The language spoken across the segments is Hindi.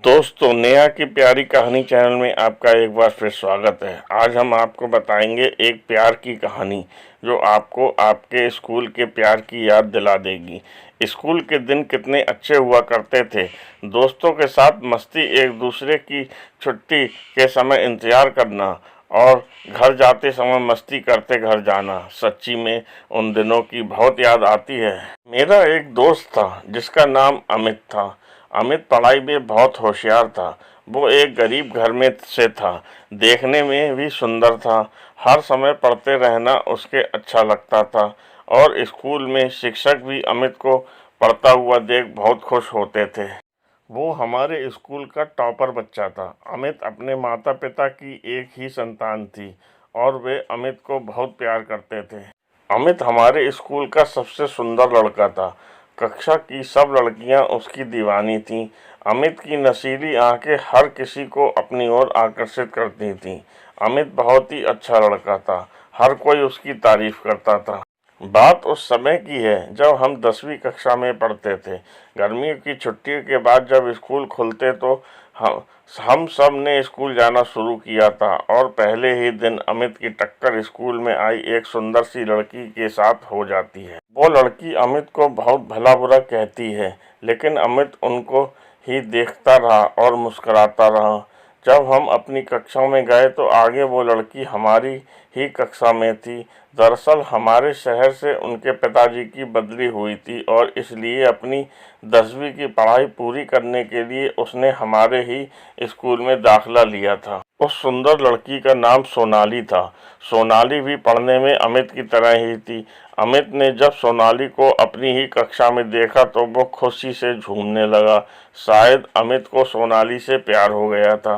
दोस्तों, नेहा की प्यारी कहानी चैनल में आपका एक बार फिर स्वागत है। आज हम आपको बताएंगे एक प्यार की कहानी जो आपको आपके स्कूल के प्यार की याद दिला देगी। स्कूल के दिन कितने अच्छे हुआ करते थे। दोस्तों के साथ मस्ती, एक दूसरे की छुट्टी के समय इंतज़ार करना और घर जाते समय मस्ती करते घर जाना। सच्ची में उन दिनों की बहुत याद आती है। मेरा एक दोस्त था जिसका नाम अमित था। अमित पढ़ाई में बहुत होशियार था। वो एक गरीब घर में से था। देखने में भी सुंदर था। हर समय पढ़ते रहना उसके अच्छा लगता था और स्कूल में शिक्षक भी अमित को पढ़ता हुआ देख बहुत खुश होते थे। वो हमारे स्कूल का टॉपर बच्चा था। अमित अपने माता पिता की एक ही संतान थी और वे अमित को बहुत प्यार करते थे। अमित हमारे स्कूल का सबसे सुंदर लड़का था। कक्षा की सब लड़कियां उसकी दीवानी थीं। अमित की नशीली आंखें हर किसी को अपनी ओर आकर्षित करती थीं। अमित बहुत ही अच्छा लड़का था। हर कोई उसकी तारीफ करता था। बात उस समय की है जब हम 10वीं कक्षा में पढ़ते थे। गर्मियों की छुट्टियों के बाद जब स्कूल खुलते तो हम सब ने स्कूल जाना शुरू किया था और पहले ही दिन अमित की टक्कर स्कूल में आई एक सुंदर सी लड़की के साथ हो जाती है। वो लड़की अमित को बहुत भला बुरा कहती है, लेकिन अमित उनको ही देखता रहा और मुस्कुराता रहा। जब हम अपनी कक्षा में गए तो आगे वो लड़की हमारी ही कक्षा में थी। दरअसल हमारे शहर से उनके पिताजी की बदली हुई थी और इसलिए अपनी 10वीं की पढ़ाई पूरी करने के लिए उसने हमारे ही स्कूल में दाखिला लिया था। उस सुंदर लड़की का नाम सोनाली था। सोनाली भी पढ़ने में अमित की तरह ही थी। अमित ने जब सोनाली को अपनी ही कक्षा में देखा तो वो खुशी से झूमने लगा। शायद अमित को सोनाली से प्यार हो गया था।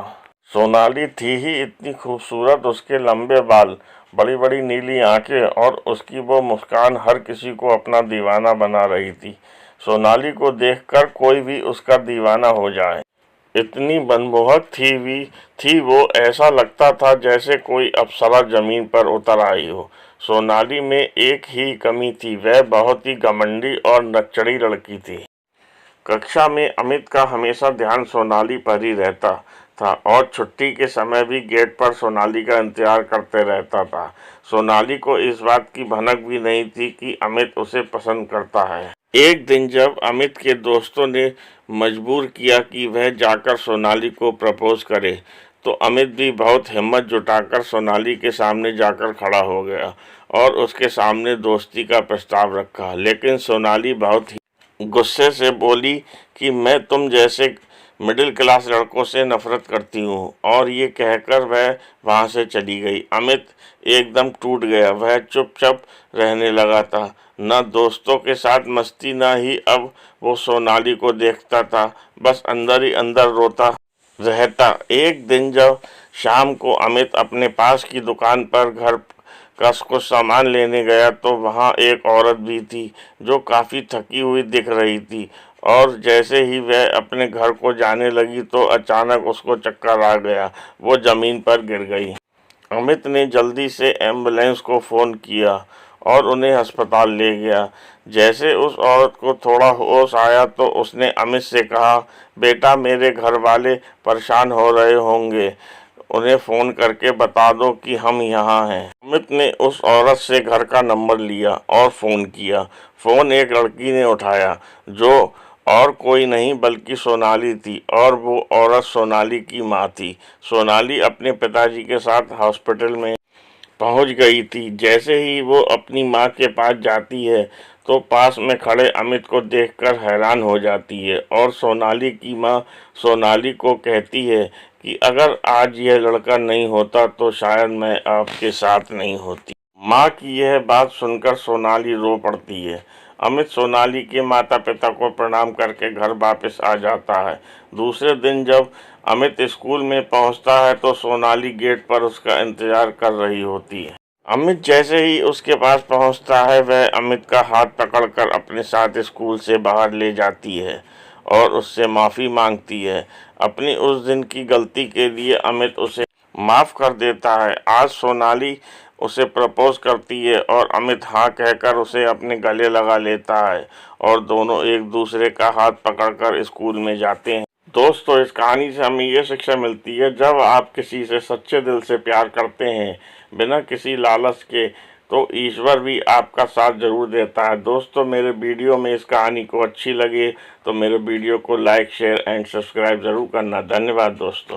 सोनाली थी ही इतनी खूबसूरत। उसके लंबे बाल, बड़ी बड़ी नीली आंखें और उसकी वो मुस्कान हर किसी को अपना दीवाना बना रही थी। सोनाली को देखकर कोई भी उसका दीवाना हो जाए, इतनी मनमोहक थी वो। ऐसा लगता था जैसे कोई अप्सरा जमीन पर उतर आई हो। सोनाली में एक ही कमी थी, वह बहुत ही घमंडी और नकचड़ी लड़की थी। कक्षा में अमित का हमेशा ध्यान सोनाली पर ही रहता था और छुट्टी के समय भी गेट पर सोनाली का इंतजार करते रहता था। सोनाली को इस बात की भनक भी नहीं थी कि अमित उसे पसंद करता है। एक दिन जब अमित के दोस्तों ने मजबूर किया कि वह जाकर सोनाली को प्रपोज करे, तो अमित भी बहुत हिम्मत जुटाकर सोनाली के सामने जाकर खड़ा हो गया और उसके सामने दोस्ती का प्रस्ताव रखा। लेकिन सोनाली बहुत ही गुस्से से बोली कि मैं तुम जैसे मिडिल क्लास लड़कों से नफरत करती हूँ, और ये कहकर वह वहाँ से चली गई। अमित एकदम टूट गया। वह चुपचाप रहने लगा था। न दोस्तों के साथ मस्ती, न ही अब वो सोनाली को देखता था। बस अंदर ही अंदर रोता रहता। एक दिन जब शाम को अमित अपने पास की दुकान पर घर का कुछ सामान लेने गया तो वहाँ एक औरत भी थी जो काफ़ी थकी हुई दिख रही थी। और जैसे ही वह अपने घर को जाने लगी तो अचानक उसको चक्कर आ गया। वो ज़मीन पर गिर गई। अमित ने जल्दी से एम्बुलेंस को फ़ोन किया और उन्हें अस्पताल ले गया। जैसे उस औरत को थोड़ा होश आया तो उसने अमित से कहा, बेटा, मेरे घर वाले परेशान हो रहे होंगे, उन्हें फ़ोन करके बता दो कि हम यहाँ हैं। अमित ने उस औरत से घर का नंबर लिया और फ़ोन किया। फ़ोन एक लड़की ने उठाया जो और कोई नहीं बल्कि सोनाली थी, और वो औरत सोनाली की माँ थी। सोनाली अपने पिताजी के साथ हॉस्पिटल में पहुंच गई थी। जैसे ही वो अपनी माँ के पास जाती है तो पास में खड़े अमित को देखकर हैरान हो जाती है और सोनाली की माँ सोनाली को कहती है कि अगर आज यह लड़का नहीं होता तो शायद मैं आपके साथ नहीं होती। माँ की यह बात सुनकर सोनाली रो पड़ती है। अमित सोनाली के माता पिता को प्रणाम करके घर वापस आ जाता है। दूसरे दिन जब अमित स्कूल में पहुंचता है तो सोनाली गेट पर उसका इंतजार कर रही होती है। अमित जैसे ही उसके पास पहुंचता है वह अमित का हाथ पकड़कर अपने साथ स्कूल से बाहर ले जाती है और उससे माफ़ी मांगती है। अपनी उस दिन की गलती के लिए अमित उसे माफ़ कर देता है। आज सोनाली उसे प्रपोज करती है और अमित हाँ कहकर उसे अपने गले लगा लेता है और दोनों एक दूसरे का हाथ पकड़कर स्कूल में जाते हैं। दोस्तों, इस कहानी से हमें ये शिक्षा मिलती है, जब आप किसी से सच्चे दिल से प्यार करते हैं बिना किसी लालच के, तो ईश्वर भी आपका साथ जरूर देता है। दोस्तों, मेरे वीडियो में इस कहानी को अच्छी लगे तो मेरे वीडियो को लाइक, शेयर एंड सब्सक्राइब ज़रूर करना। धन्यवाद दोस्तों।